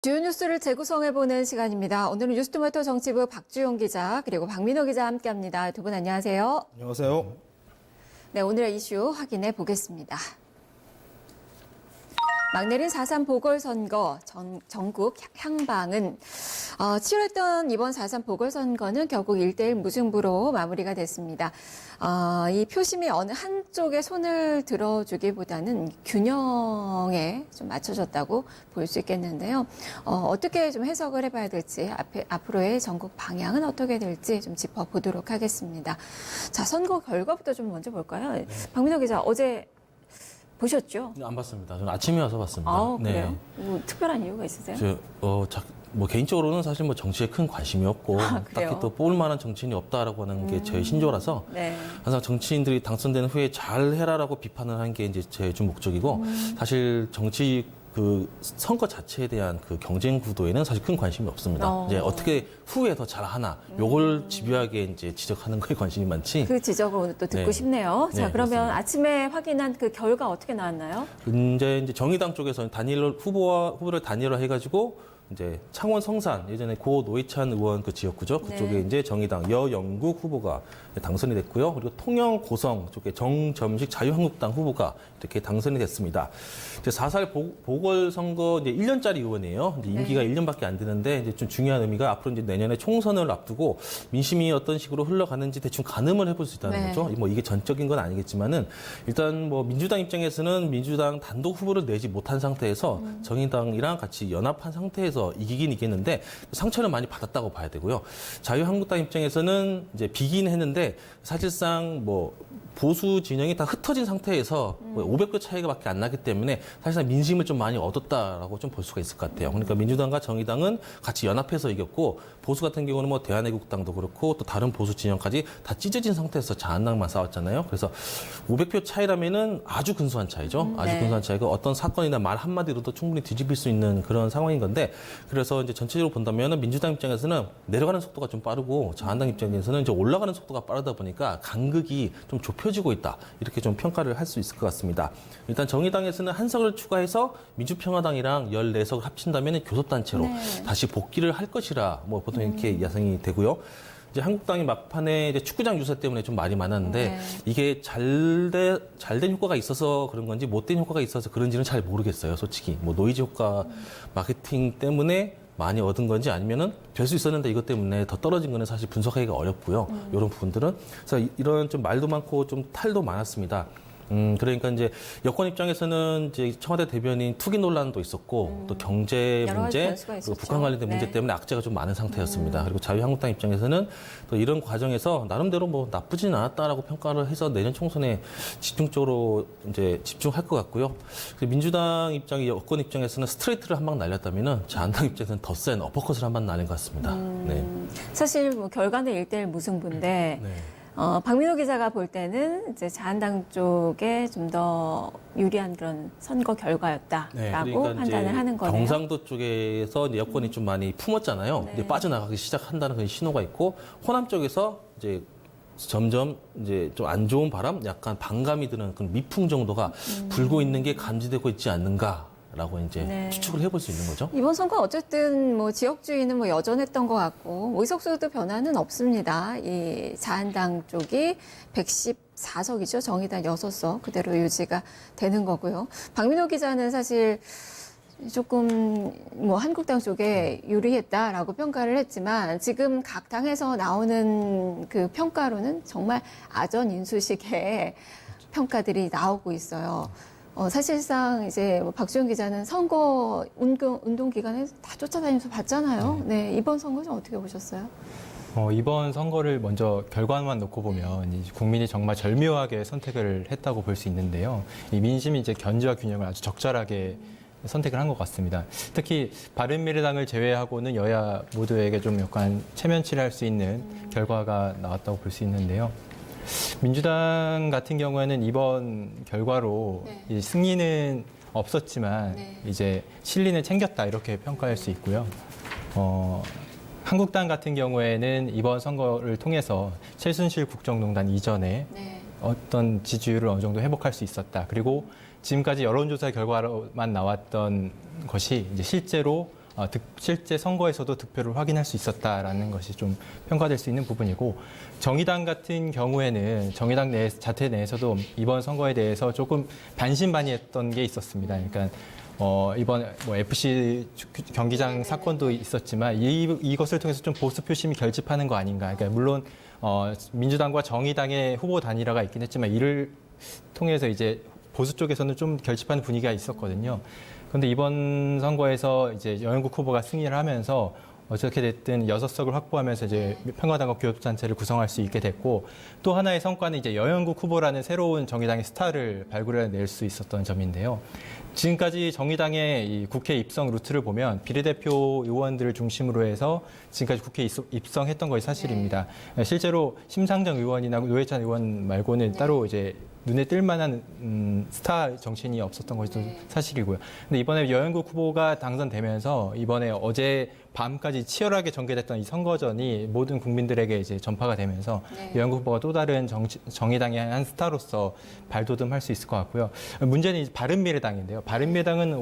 주요 뉴스를 재구성해보는 시간입니다. 오늘은 뉴스토마토 정치부 박주용 기자 그리고 박민호 기자 함께합니다. 두 분 안녕하세요. 안녕하세요. 네, 오늘의 이슈 확인해 보겠습니다. 막 내린 4.3 보궐선거 전국 향방은 치열했던 이번 4.3 보궐선거는 결국 1대1 무승부로 마무리가 됐습니다. 이 표심이 어느 한쪽에 손을 들어주기보다는 균형에 좀 맞춰졌다고 볼 수 있겠는데요. 어떻게 좀 해석을 해봐야 될지, 앞으로의 전국 방향은 어떻게 될지 좀 짚어보도록 하겠습니다. 자, 선거 결과부터 좀 먼저 볼까요? 네. 박민호 기자, 어제 보셨죠? 안 봤습니다. 저는 아침에 와서 봤습니다. 아, 그래요? 뭐 특별한 이유가 있으세요? 뭐 개인적으로는 사실 뭐 정치에 큰 관심이 없고 딱히 또 뽑을 만한 정치인이 없다라고 하는 게 제 신조라서 네. 항상 정치인들이 당선된 후에 잘 해라라고 비판을 하는 게 이제 제 주 목적이고 사실 정치 그 선거 자체에 대한 그 경쟁 구도에는 사실 큰 관심이 없습니다. 이제 어떻게 후에 더 잘하나 요걸 집요하게 이제 지적하는 거에 관심이 많지. 그 지적을 오늘 또 듣고 네. 싶네요. 자, 네, 그러면 그렇습니다. 아침에 확인한 그 결과 어떻게 나왔나요? 이제 정의당 쪽에서 후보를 단일화 해가지고 이제 창원 성산 예전에 고 노회찬 의원 그 지역구죠. 그쪽에 네. 이제 정의당 여영국 후보가 당선이 됐고요. 그리고 통영 고성 쪽에 정점식 자유한국당 후보가 이렇게 당선이 됐습니다. 이제 4.4 보궐선거 이제 1년짜리 의원이에요. 이제 임기가 1년밖에 안 되는데 이제 좀 중요한 의미가 앞으로 이제 내년에 총선을 앞두고 민심이 어떤 식으로 흘러가는지 대충 가늠을 해볼 수 있다는 네. 거죠. 뭐 이게 전적인 건 아니겠지만은 일단 뭐 민주당 입장에서는 민주당 단독 후보를 내지 못한 상태에서 정의당이랑 같이 연합한 상태에서 이기긴 이겼는데 상처를 많이 받았다고 봐야 되고요. 자유한국당 입장에서는 이제 비긴 했는데 사실상 뭐 보수 진영이 다 흩어진 상태에서 500표 차이가밖에 안 나기 때문에 사실상 민심을 좀 많이 얻었다라고 좀 볼 수가 있을 것 같아요. 그러니까 민주당과 정의당은 같이 연합해서 이겼고 보수 같은 경우는 뭐 대한애국당도 그렇고 또 다른 보수 진영까지 다 찢어진 상태에서 자한당만 싸웠잖아요. 그래서 500표 차이라면은 아주 근소한 차이죠. 아주 네. 근소한 차이가 어떤 사건이나 말 한마디로도 충분히 뒤집힐 수 있는 그런 상황인 건데 그래서 이제 전체적으로 본다면은 민주당 입장에서는 내려가는 속도가 좀 빠르고 자한당 입장에서는 이제 올라가는 속도가 빠르다 보니까 간극이 좀 좁혀지고 있다. 이렇게 좀 평가를 할 수 있을 것 같습니다. 일단 정의당에서는 한 석을 추가해서 민주평화당이랑 14석을 합친다면 교섭단체로 네. 다시 복귀를 할 것이라 뭐 보통 이렇게 예상이 되고요. 이제 한국당이 막판에 이제 축구장 유세 때문에 좀 말이 많았는데 네. 이게 잘된 효과가 있어서 그런 건지 못된 효과가 있어서 그런지는 잘 모르겠어요, 솔직히. 뭐 노이즈 효과 마케팅 때문에 많이 얻은 건지 아니면은 될 수 있었는데 이것 때문에 더 떨어진 거는 사실 분석하기가 어렵고요. 이런 부분들은. 그래서 이런 좀 말도 많고 좀 탈도 많았습니다. 그러니까 이제 여권 입장에서는 이제 청와대 대변인 투기 논란도 있었고 또 경제 여러 가지 문제, 변수가 그리고 있었죠. 북한 관련된 문제 네. 때문에 악재가 좀 많은 상태였습니다. 그리고 자유한국당 입장에서는 또 이런 과정에서 나름대로 뭐 나쁘진 않았다라고 평가를 해서 내년 총선에 집중적으로 이제 집중할 것 같고요. 민주당 입장이 여권 입장에서는 스트레이트를 한 방 날렸다면은 자한당 입장에서는 더 센 어퍼컷을 한 방 날린 것 같습니다. 네. 사실 뭐 결과는 1대1 무승부인데 네. 박민호 기자가 볼 때는 이제 자한당 쪽에 좀 더 유리한 그런 선거 결과였다라고 그러니까 이제 판단을 하는 거네요. 경상도 쪽에서 이제 여권이 좀 많이 품었잖아요. 네. 이제 빠져나가기 시작한다는 그런 신호가 있고 호남 쪽에서 이제 점점 이제 좀 안 좋은 바람, 약간 반감이 드는 그런 미풍 정도가 불고 있는 게 감지되고 있지 않는가라고 이제 네. 추측을 해볼 수 있는 거죠. 이번 선거 어쨌든 뭐 지역주의는 뭐 여전했던 것 같고 뭐 의석수도 변화는 없습니다. 이 자한당 쪽이 114석이죠. 정의당 6석 그대로 유지가 되는 거고요. 박민호 기자는 사실 조금 뭐 한국당 쪽에 유리했다라고 평가를 했지만 지금 각 당에서 나오는 그 평가로는 정말 아전인수식의 평가들이 나오고 있어요. 사실상 이제 뭐 박주영 기자는 선거 운동 기간에 다 쫓아다니면서 봤잖아요. 네, 이번 선거 좀 어떻게 보셨어요? 이번 선거를 먼저 결과만 놓고 보면 이제 국민이 정말 절묘하게 선택을 했다고 볼 수 있는데요. 이 민심이 이제 견제와 균형을 아주 적절하게 선택을 한 것 같습니다. 특히 바른미래당을 제외하고는 여야 모두에게 좀 약간 체면치를 수 있는 결과가 나왔다고 볼 수 있는데요. 민주당 같은 경우에는 이번 결과로 네. 이 승리는 없었지만 네. 이제 실리는 챙겼다 이렇게 평가할 수 있고요. 한국당 같은 경우에는 이번 선거를 통해서 최순실 국정농단 이전에 네. 어떤 지지율을 어느 정도 회복할 수 있었다. 그리고 지금까지 여론조사 결과로만 나왔던 것이 이제 실제로 실제 선거에서도 득표를 확인할 수 있었다라는 것이 좀 평가될 수 있는 부분이고 정의당 같은 경우에는 정의당 자체 내에서도 이번 선거에 대해서 조금 반신반의했던 게 있었습니다. 그러니까 이번 뭐 FC 경기장 사건도 있었지만 이것을 통해서 좀 보수 표심이 결집하는 거 아닌가. 그러니까 물론 민주당과 정의당의 후보 단일화가 있긴 했지만 이를 통해서 이제 보수 쪽에서는 좀 결집하는 분위기가 있었거든요. 그런데 이번 선거에서 이제 여영국 후보가 승리를 하면서 어떻게 됐든 6석을 확보하면서 이제 평화당과 교섭단체를 구성할 수 있게 됐고 또 하나의 성과는 이제 여영국 후보라는 새로운 정의당의 스타를 발굴해낼 수 있었던 점인데요. 지금까지 정의당의 이 국회 입성 루트를 보면 비례대표 의원들을 중심으로 해서 지금까지 국회에 입성했던 것이 사실입니다. 실제로 심상정 의원이나 노회찬 의원 말고는 따로 이제 눈에 띌 만한 스타 정치인이 없었던 것이 좀 사실이고요. 근데 이번에 여영국 후보가 당선되면서 이번에 어제 밤까지 치열하게 전개됐던 이 선거전이 모든 국민들에게 이제 전파가 되면서 여영국 후보가 또 다른 정의당의 한 스타로서 발돋움할 수 있을 것 같고요. 문제는 이제 바른미래당인데요. 바른미래당은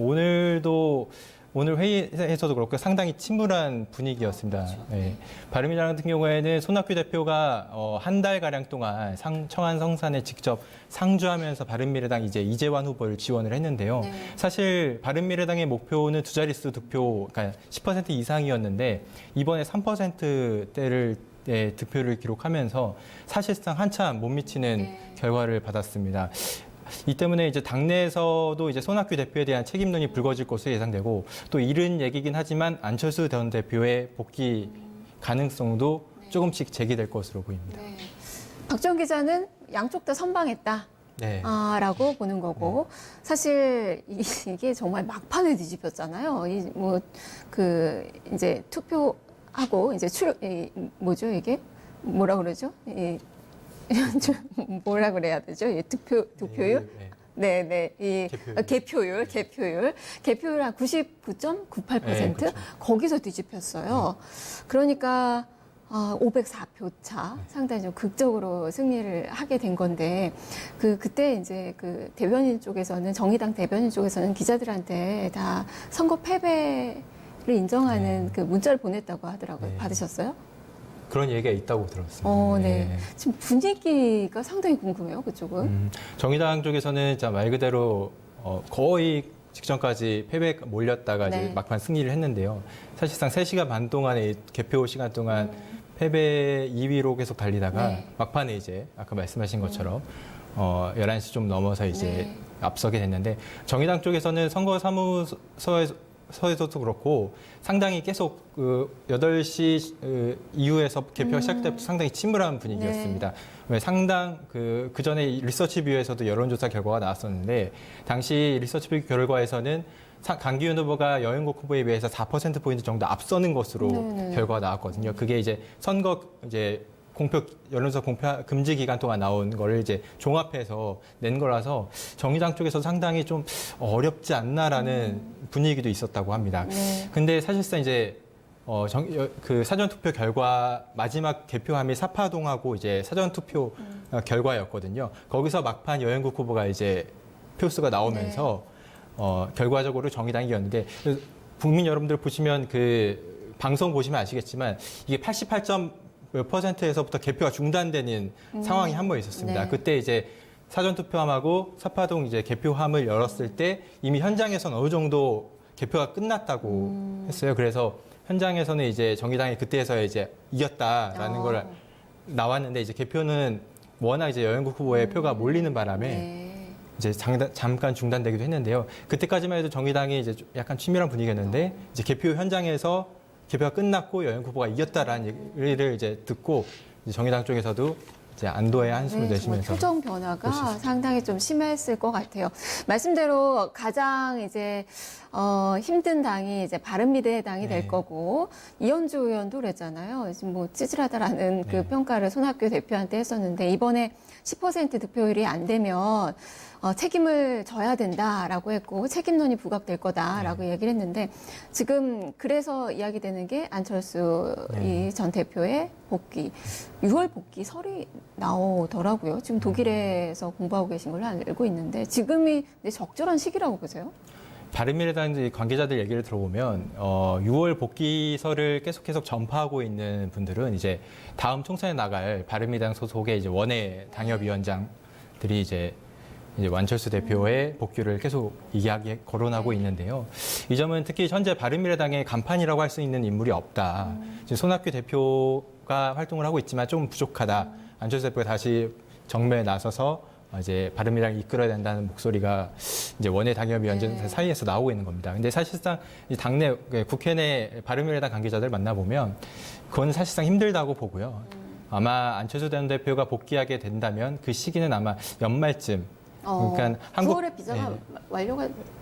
오늘 회의에서도 그렇고 상당히 침울한 분위기였습니다. 네. 바른미래당 같은 경우에는 손학규 대표가 한 달가량 동안 청안 성산에 직접 상주하면서 바른미래당 이재환 후보를 지원을 했는데요. 네. 사실 바른미래당의 목표는 두 자릿수 득표, 그러니까 10% 이상이었는데 이번에 3%대를 득표를 기록하면서 사실상 한참 못 미치는 결과를 받았습니다. 이 때문에 이제 당내에서도 이제 손학규 대표에 대한 책임론이 불거질 것으로 예상되고 또 이른 얘기긴 하지만 안철수 전 대표의 복귀 가능성도 조금씩 제기될 것으로 보입니다. 네. 박지원 기자는 양쪽 다 선방했다. 네. 라고 보는 거고 사실 이게 정말 막판에 뒤집혔잖아요. 이제 투표하고 이제 뭐죠 이게 뭐라 그러죠? 뭐라 그래야 되죠? 득표율? 네네. 개표율 한 99.98%? 네, 그렇죠. 거기서 뒤집혔어요. 그러니까 504표 차 상당히 좀 극적으로 승리를 하게 된 건데 그때 이제 그 대변인 쪽에서는 정의당 대변인 쪽에서는 기자들한테 다 선거 패배를 인정하는 그 문자를 보냈다고 하더라고요. 네. 받으셨어요? 그런 얘기가 있다고 들었습니다. 네. 지금 분위기가 상당히 궁금해요, 그쪽은. 정의당 쪽에서는 말 그대로 거의 직전까지 패배 몰렸다가 네. 이제 막판 승리를 했는데요. 사실상 3시간 반 동안의 개표 시간 동안 패배 2위로 계속 달리다가 네. 막판에 이제 아까 말씀하신 것처럼 11시 좀 넘어서 이제 네. 앞서게 됐는데 정의당 쪽에서는 선거 사무소에서도 그렇고 상당히 계속 8시 이후에서 개표가 시작될 때부터 상당히 침울한 분위기였습니다. 왜 상당 그 전에 리서치뷰에서도 여론조사 결과가 나왔었는데 당시 리서치뷰 결과에서는 강기훈 후보가 여영국 후보에 비해서 4%포인트 정도 앞서는 것으로 결과가 나왔거든요. 그게 이제 선거 여론조사 공표 금지 기간 동안 나온 거를 이제 종합해서 낸 거라서 정의당 쪽에서 상당히 좀 어렵지 않나라는 분위기도 있었다고 합니다. 근데 사실상 이제 그 사전투표 결과 마지막 개표함이 사파동하고 이제 사전투표 결과였거든요. 거기서 막판 여영국 후보가 이제 표수가 나오면서 결과적으로 정의당이 이겼는데 국민 여러분들 보시면 그 방송 보시면 아시겠지만 이게 88.몇%에서부터 개표가 중단되는 상황이 한 번 있었습니다. 네. 그때 이제 사전투표함하고 사파동 이제 개표함을 열었을 때 이미 현장에서는 어느 정도 개표가 끝났다고 했어요. 그래서 현장에서는 이제 정의당이 그때에서야 이제 이겼다라는 걸 나왔는데 이제 개표는 워낙 이제 여영국 후보의 표가 몰리는 바람에 이제 잠깐 중단되기도 했는데요. 그때까지만 해도 정의당이 이제 약간 치밀한 분위기였는데 이제 개표 현장에서 개표가 끝났고 여영국 후보가 이겼다라는 얘기를 이제 듣고 이제 정의당 쪽에서도 이제 안도의 한숨을 내쉬면서 표정 변화가 상당히 좀 심했을 것 같아요. 말씀대로 가장 이제 힘든 당이 이제 바른미래당이 될 거고 이현주 의원도 그랬잖아요. 지금 뭐 찌질하다라는 그 평가를 손학규 대표한테 했었는데 이번에 10% 득표율이 안 되면 책임을 져야 된다라고 했고 책임론이 부각될 거다라고 얘기를 했는데 지금 그래서 이야기되는 게 안철수 전 대표의 복귀 6월 복귀설이 나오더라고요. 지금 독일에서 공부하고 계신 걸로 알고 있는데 지금이 적절한 시기라고 보세요? 바른미래당 관계자들 얘기를 들어보면 6월 복귀설을 계속 전파하고 있는 분들은 이제 다음 총선에 나갈 바른미래당 소속의 이제 원외 당협위원장들이 이제 완철수 대표의 복귀를 계속 이야기에 거론하고 있는데요. 이 점은 특히 현재 바른미래당의 간판이라고 할 수 있는 인물이 없다. 지금 손학규 대표가 활동을 하고 있지만 좀 부족하다. 안철수 대표가 다시 정면에 나서서 이제 바른미래당을 이끌어야 된다는 목소리가 이제 원외 당협위원장 사이에서 나오고 있는 겁니다. 근데 사실상 이 당내 국회 내 바른미래당 관계자들 만나보면 그건 사실상 힘들다고 보고요. 아마 안철수 전 대표가 복귀하게 된다면 그 시기는 아마 연말쯤. 그러니까 9월에 비자가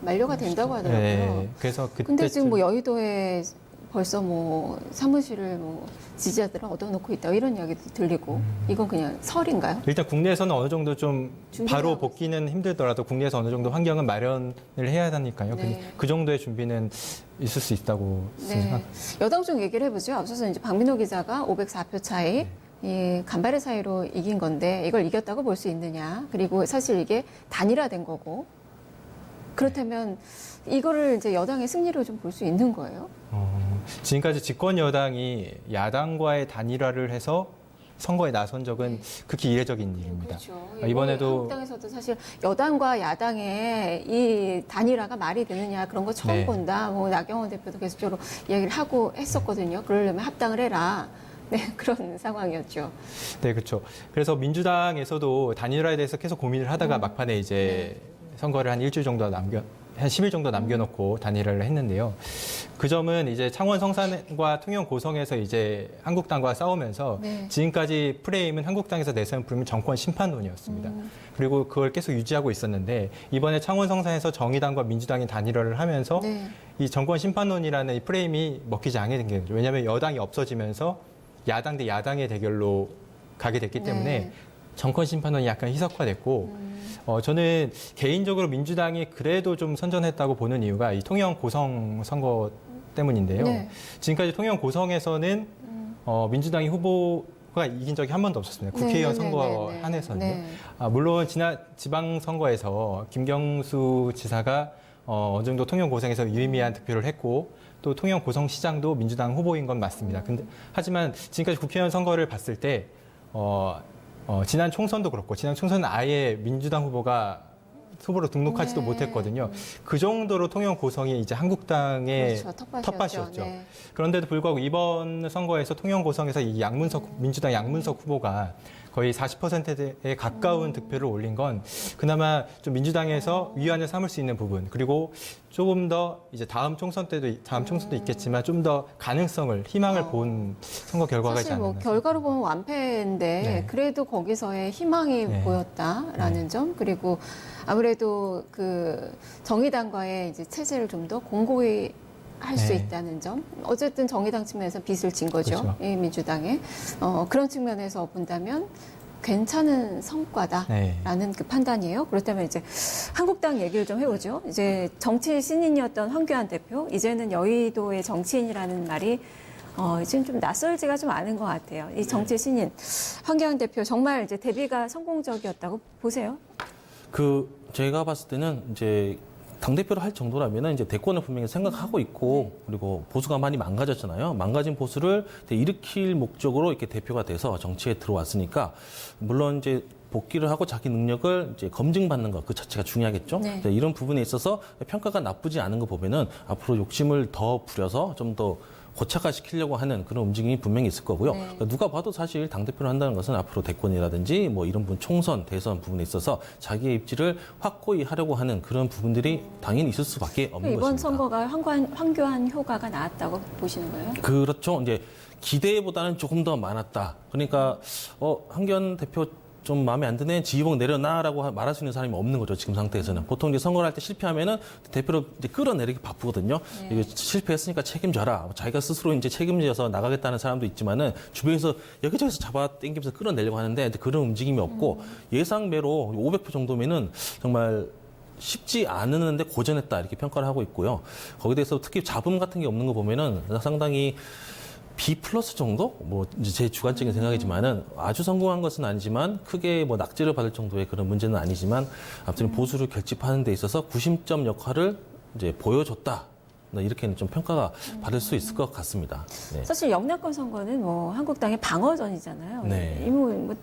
만료가 된다고 하더라고요. 네, 그래서 그때. 근데 지금 뭐 여의도에 벌써 뭐 사무실을 뭐 지지자들을 얻어놓고 있다 이런 이야기도 들리고 이건 그냥 설인가요? 일단 국내에서는 어느 정도 좀 바로 준비하고 복귀는 힘들더라도 국내에서 어느 정도 환경은 마련을 해야 하니까요. 네. 그 정도의 준비는 있을 수 있다고 네. 생각합니다. 여당 쪽 얘기를 해보죠. 앞서서 이제 박민호 기자가 504표 차이 이 간발의 사이로 이긴 건데 이걸 이겼다고 볼 수 있느냐. 그리고 사실 이게 단일화된 거고 그렇다면 이거를 이제 여당의 승리로 좀 볼 수 있는 거예요? 지금까지 집권 여당이 야당과의 단일화를 해서 선거에 나선 적은 극히 이례적인 일입니다. 그렇죠. 이번에도 한국당에서도 사실 여당과 야당의 이 단일화가 말이 되느냐 그런 거 처음 네. 본다. 뭐 나경원 대표도 계속적으로 이야기를 하고 했었거든요. 그러려면 합당을 해라. 네, 그런 상황이었죠. 네, 그렇죠. 그래서 민주당에서도 단일화에 대해서 계속 고민을 하다가 막판에 이제 선거를 한 일주일 정도 한 10일 정도 남겨놓고 단일화를 했는데요. 그 점은 이제 창원 성산과 통영 고성에서 이제 한국당과 싸우면서 네. 지금까지 프레임은 한국당에서 내세운 프레임은 정권 심판론이었습니다. 그리고 그걸 계속 유지하고 있었는데 이번에 창원 성산에서 정의당과 민주당이 단일화를 하면서 네. 이 정권 심판론이라는 이 프레임이 먹히지 않게 된 거죠. 왜냐하면 여당이 없어지면서 야당 대 야당의 대결로 가게 됐기 때문에 네. 정권 심판론이 약간 희석화됐고 저는 개인적으로 민주당이 그래도 좀 선전했다고 보는 이유가 이 통영 고성 선거 때문인데요. 네. 지금까지 통영 고성에서는 민주당이 후보가 이긴 적이 한 번도 없었습니다. 국회의원 네, 선거 네, 네. 한해서는요. 네. 물론 지난 지방선거에서 김경수 지사가 어느 정도 통영 고성에서 유의미한 득표를 했고 또 통영 고성시장도 민주당 후보인 건 맞습니다. 근데 하지만 지금까지 국회의원 선거를 봤을 때 지난 총선도 그렇고 지난 총선은 아예 민주당 후보로 등록하지도 네. 못했거든요. 그 정도로 통영 고성이 이제 한국당의 그렇죠. 텃밭이었죠. 네. 그런데도 불구하고 이번 선거에서 통영 고성에서 이 민주당 양문석 후보가 거의 40%에 가까운 득표를 올린 건 그나마 좀 민주당에서 위안을 삼을 수 있는 부분 그리고 조금 더 이제 다음 총선도 있겠지만 좀 더 가능성을 희망을 본 선거 결과가 있지 사실 뭐 않았나. 결과로 보면 완패인데 네. 그래도 거기서의 희망이 네. 보였다라는 점 그리고 아무래도 그 정의당과의 이제 체제를 좀 더 공고히 할 수 네. 있다는 점. 어쨌든 정의당 측면에서 빚을 진 거죠. 그렇죠. 이 민주당에. 그런 측면에서 본다면 괜찮은 성과다라는 네. 그 판단이에요. 그렇다면 이제 한국당 얘기를 좀 해보죠. 이제 정치 신인이었던 황교안 대표, 이제는 여의도의 정치인이라는 말이 지금 좀 낯설지가 좀 않은 것 같아요. 이 정치 신인 황교안 대표 정말 이제 데뷔가 성공적이었다고 보세요? 제가 봤을 때는 이제 당대표를 할 정도라면 이제 대권을 분명히 생각하고 있고 그리고 보수가 많이 망가졌잖아요. 망가진 보수를 일으킬 목적으로 이렇게 대표가 돼서 정치에 들어왔으니까 물론 이제 복귀를 하고 자기 능력을 이제 검증받는 것 그 자체가 중요하겠죠. 네. 이런 부분에 있어서 평가가 나쁘지 않은 거 보면은 앞으로 욕심을 더 부려서 좀 더 고착화시키려고 하는 그런 움직임이 분명히 있을 거고요. 네. 그러니까 누가 봐도 사실 당대표를 한다는 것은 앞으로 대권이라든지 뭐 이런 부분 총선, 대선 부분에 있어서 자기의 입지를 확고히 하려고 하는 그런 부분들이 당연히 있을 수밖에 없는 이번 것입니다. 선거가 황교안 효과가 나왔다고 보시는 거예요? 그렇죠. 이제 기대보다는 조금 더 많았다. 그러니까 황교안 대표 좀 마음에 안 드네, 지휘봉 내려놔라고 말할 수 있는 사람이 없는 거죠, 지금 상태에서는. 보통 이제 선거를 할 때 실패하면은 대표로 이제 끌어내리기 바쁘거든요. 네. 이거 실패했으니까 책임져라. 자기가 스스로 이제 책임져서 나가겠다는 사람도 있지만은 주변에서 여기저기서 잡아 당기면서 끌어내려고 하는데 그런 움직임이 없고 예상외로 500표 정도면은 정말 쉽지 않은데 고전했다 이렇게 평가를 하고 있고요. 거기에 대해서 특히 잡음 같은 게 없는 거 보면은 상당히 B 플러스 정도? 뭐 이제 제 주관적인 생각이지만은 아주 성공한 것은 아니지만 크게 뭐 낙제를 받을 정도의 그런 문제는 아니지만 아무튼 보수를 결집하는 데 있어서 구심점 역할을 이제 보여줬다. 이렇게는 좀 평가가 받을 수 있을 것 같습니다. 네. 사실 영남권 선거는 뭐 한국당의 방어전이잖아요. 네. 뭐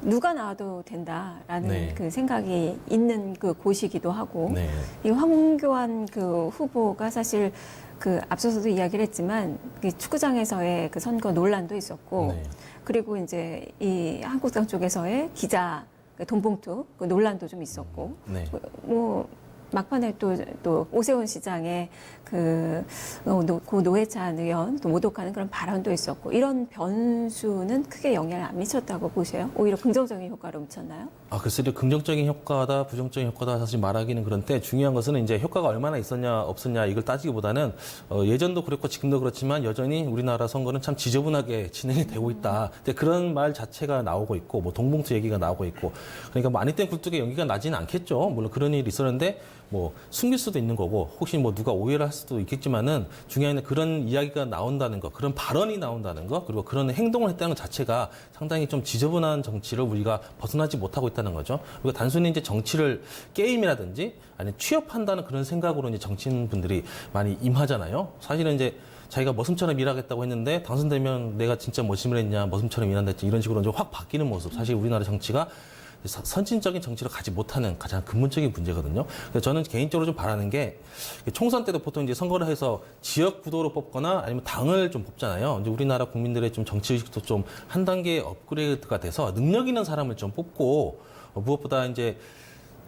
누가 나와도 된다라는 네. 그 생각이 있는 그 곳이기도 하고 네. 이 황교안 그 후보가 사실 그 앞서서도 이야기를 했지만 그 축구장에서의 그 선거 논란도 있었고 네. 그리고 이제 이 한국당 쪽에서의 기자 그 돈봉투 그 논란도 좀 있었고 네. 뭐 막판에 또 오세훈 시장의 고 노회찬 의원 또 모독하는 그런 발언도 있었고 이런 변수는 크게 영향을 안 미쳤다고 보세요? 오히려 긍정적인 효과로 미쳤나요? 글쎄요. 긍정적인 효과다, 부정적인 효과다 사실 말하기는 그런데 중요한 것은 이제 효과가 얼마나 있었냐, 없었냐 이걸 따지기보다는 예전도 그랬고 지금도 그렇지만 여전히 우리나라 선거는 참 지저분하게 진행이 되고 있다. 근데 그런 말 자체가 나오고 있고 뭐 동봉투 얘기가 나오고 있고 그러니까 뭐 아니 땐 굴뚝에 연기가 나지는 않겠죠. 물론 그런 일이 있었는데 뭐 숨길 수도 있는 거고 혹시 뭐 누가 오해를 할 수도 있겠지만은 중요한 건 그런 이야기가 나온다는 거, 그런 발언이 나온다는 거, 그리고 그런 행동을 했다는 것 자체가 상당히 좀 지저분한 정치를 우리가 벗어나지 못하고 있다는 거죠. 그리고 단순히 이제 정치를 게임이라든지 아니면 취업한다는 그런 생각으로 이제 정치인분들이 많이 임하잖아요. 사실은 이제 자기가 머슴처럼 일하겠다고 했는데 당선되면 내가 진짜 머슴을 했냐, 머슴처럼 일한다 했지 이런 식으로 이제 확 바뀌는 모습. 사실 우리나라 정치가 선진적인 정치를 가지 못하는 가장 근본적인 문제거든요. 그래서 저는 개인적으로 좀 바라는 게 총선 때도 보통 이제 선거를 해서 지역 구도로 뽑거나 아니면 당을 좀 뽑잖아요. 이제 우리나라 국민들의 좀 정치의식도 좀 한 단계 업그레이드가 돼서 능력 있는 사람을 좀 뽑고 무엇보다 이제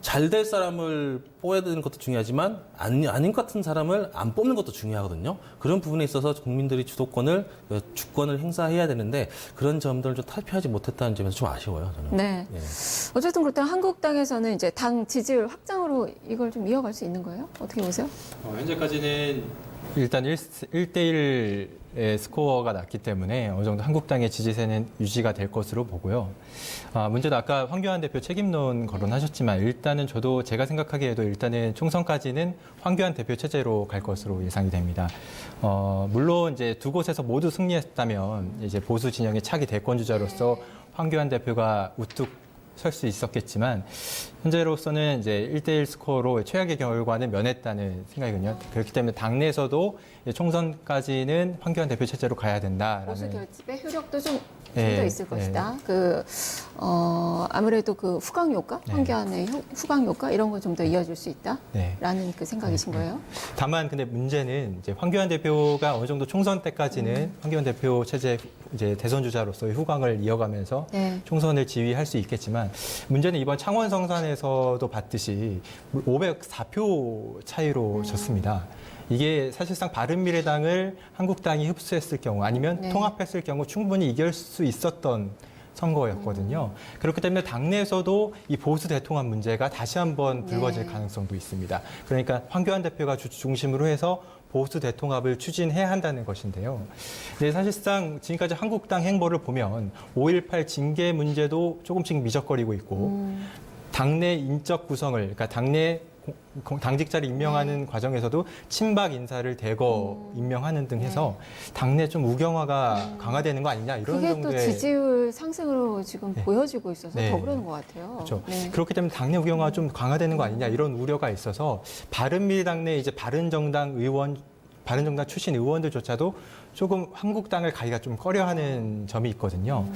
잘 될 사람을 뽑아야 되는 것도 중요하지만 아닌 것 같은 사람을 안 뽑는 것도 중요하거든요. 그런 부분에 있어서 국민들이 주권을 행사해야 되는데 그런 점들을 좀 탈피하지 못했다는 점에서 좀 아쉬워요. 저는. 네. 네. 어쨌든 그렇다면 한국당에서는 이제 당 지지율 확장으로 이걸 좀 이어갈 수 있는 거예요? 어떻게 보세요? 현재까지는 일단 1대1의 스코어가 났기 때문에 어느 정도 한국당의 지지세는 유지가 될 것으로 보고요. 문제도 아까 황교안 대표 책임론 거론하셨지만 일단은 저도 제가 생각하기에도 일단은 총선까지는 황교안 대표 체제로 갈 것으로 예상이 됩니다. 물론 이제 두 곳에서 모두 승리했다면 이제 보수 진영의 차기 대권 주자로서 황교안 대표가 우뚝 설 수 있었겠지만 현재로서는 이제 1대1 스코어로 최악의 결과는 면했다는 생각이거든요. 그렇기 때문에 당내에서도 총선까지는 황교안 대표 체제로 가야 된다라는. 보수 결집의 효력도 좀 네, 더 있을 것이다. 아무래도 그 후광 효과, 네. 황교안의 후광 효과 이런 거 좀 더 이어질 수 네. 있다라는 그 생각이신 거예요? 다만 근데 문제는 이제 황교안 대표가 어느 정도 총선 때까지는 황교안 대표 체제 이제 대선 주자로서의 후광을 이어가면서 네. 총선을 지휘할 수 있겠지만 문제는 이번 창원 성산에서도 봤듯이 504표 차이로 졌습니다. 이게 사실상 바른미래당을 한국당이 흡수했을 경우 아니면 네. 통합했을 경우 충분히 이길 수 있었던 선거였거든요. 그렇기 때문에 당내에서도 이 보수 대통합 문제가 다시 한번 불거질 네. 가능성도 있습니다. 그러니까 황교안 대표가 중심으로 해서 보수 대통합을 추진해야 한다는 것인데요. 네, 사실상 지금까지 한국당 행보를 보면 5.18 징계 문제도 조금씩 미적거리고 있고 당내 인적 구성을, 그러니까 당내 당직자를 임명하는 과정에서도 친박 인사를 대거 임명하는 등 해서 당내 좀 우경화가 강화되는 거 아니냐 이런 그게 정도의. 또 지지율 상승으로 지금 네. 보여지고 있어서 네. 더 그러는 것 같아요. 그렇죠. 네. 그렇기 때문에 당내 우경화가 좀 강화되는 거 아니냐 이런 우려가 있어서 바른미래당 내 이제 바른정당 출신 의원들조차도 조금 한국당을 가기가 좀 꺼려하는 점이 있거든요.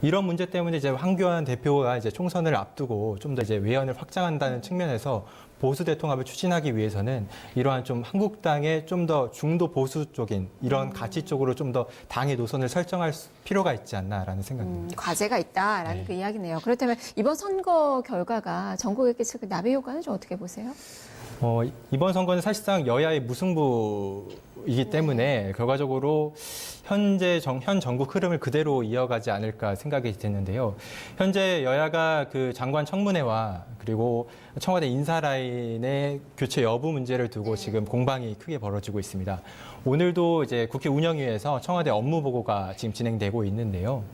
이런 문제 때문에 이제 황교안 대표가 이제 총선을 앞두고 좀 더 이제 외연을 확장한다는 측면에서 보수 대통합을 추진하기 위해서는 이러한 좀 한국당의 좀 더 중도 보수 쪽인 이런 가치 쪽으로 좀 더 당의 노선을 설정할 필요가 있지 않나라는 생각입니다. 과제가 있다라는 네. 그 이야기네요. 그렇다면 이번 선거 결과가 전국에 끼칠 그 나비 효과는 좀 어떻게 보세요? 이번 선거는 사실상 여야의 무승부이기 때문에 결과적으로 현 전국 흐름을 그대로 이어가지 않을까 생각이 드는데요. 현재 여야가 그 장관 청문회와 그리고 청와대 인사 라인의 교체 여부 문제를 두고 지금 공방이 크게 벌어지고 있습니다. 오늘도 이제 국회 운영위에서 청와대 업무 보고가 지금 진행되고 있는데요.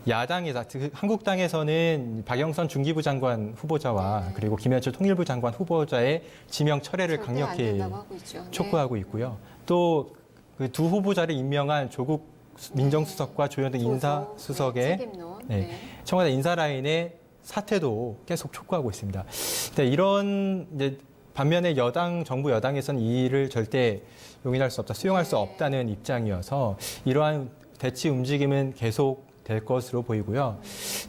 야당에서, 한국당에서는 박영선 중기부 장관 후보자와 그리고 김현철 통일부 장관 후보자의 지명 철회를 절대 안 강력히 된다고 하고 있죠. 네. 촉구하고 있고요. 또 그 두 후보자를 임명한 조국 민정수석과 조현등 인사수석의 책임론. 네, 네. 청와대 인사 라인의 사퇴도 계속 촉구하고 있습니다. 근데 이런 이제 반면에 정부 여당에서는 이 일을 절대 용인할 수 없다, 수용할 수 없다는 입장이어서 이러한 대치 움직임은 계속 될 것으로 보이고요.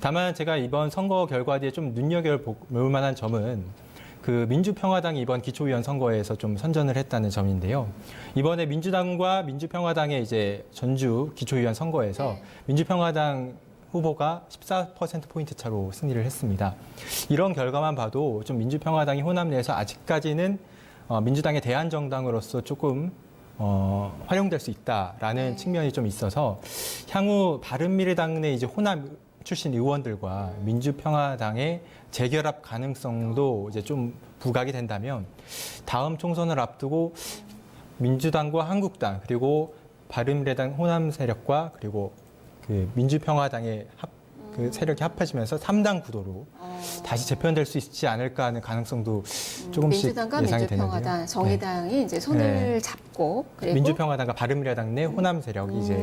다만 제가 이번 선거 결과 뒤에 좀 눈여겨볼 만한 점은 그 민주평화당이 이번 기초의원 선거에서 좀 선전을 했다는 점인데요. 이번에 민주당과 민주평화당의 이제 전주 기초의원 선거에서 민주평화당 후보가 14%포인트 차로 승리를 했습니다. 이런 결과만 봐도 좀 민주평화당이 호남 내에서 아직까지는 민주당의 대안정당으로서 조금 활용될 수 있다라는 측면이 좀 있어서 향후 바른미래당 내 이제 호남 출신 의원들과 민주평화당의 재결합 가능성도 이제 좀 부각이 된다면 다음 총선을 앞두고 민주당과 한국당 그리고 바른미래당 호남 세력과 그리고 그 민주평화당의 그 세력이 합해지면서 3당 구도로 다시 재편될 수 있지 않을까 하는 가능성도 조금씩 민주당과 예상이 민주평화당, 되는데요. 정의당이 이제 손을 잡고 그리고 민주평화당과 바른미래당 내 호남 세력이 이제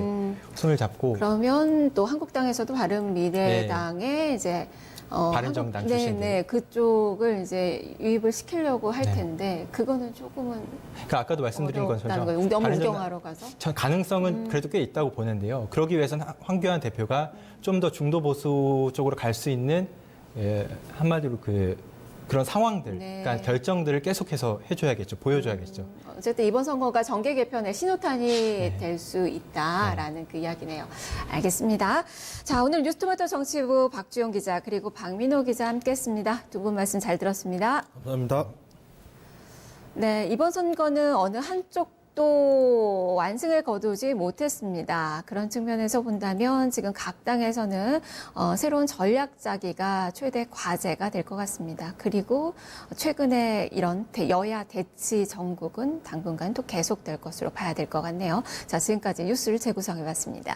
손을 잡고 그러면 또 한국당에서도 바른미래당의 이제 바른정당 출신들. 네, 그쪽을 이제 유입을 시키려고 할 텐데 그거는 조금은 그러니까 아까도 말씀드린 어렵다는 것처럼 거예요. 너무 바른정당- 우경하러 가서. 전 가능성은 그래도 꽤 있다고 보는데요. 그러기 위해서는 황교안 대표가 좀 더 중도 보수 쪽으로 갈 수 있는 한마디로 그런 상황들, 네. 그러니까 결정들을 계속해서 해줘야겠죠, 보여줘야겠죠. 어쨌든 이번 선거가 정계 개편의 신호탄이 네. 될 수 있다라는 그 이야기네요. 알겠습니다. 자, 오늘 뉴스토마토 정치부 박주영 기자 그리고 박민호 기자 함께했습니다. 두 분 말씀 잘 들었습니다. 감사합니다. 네, 이번 선거는 어느 한쪽도 완승을 거두지 못했습니다. 그런 측면에서 본다면 지금 각 당에서는 새로운 전략 짜기가 최대 과제가 될 것 같습니다. 그리고 최근에 이런 여야 대치 정국은 당분간 또 계속될 것으로 봐야 될 것 같네요. 자, 지금까지 뉴스를 재구성해봤습니다.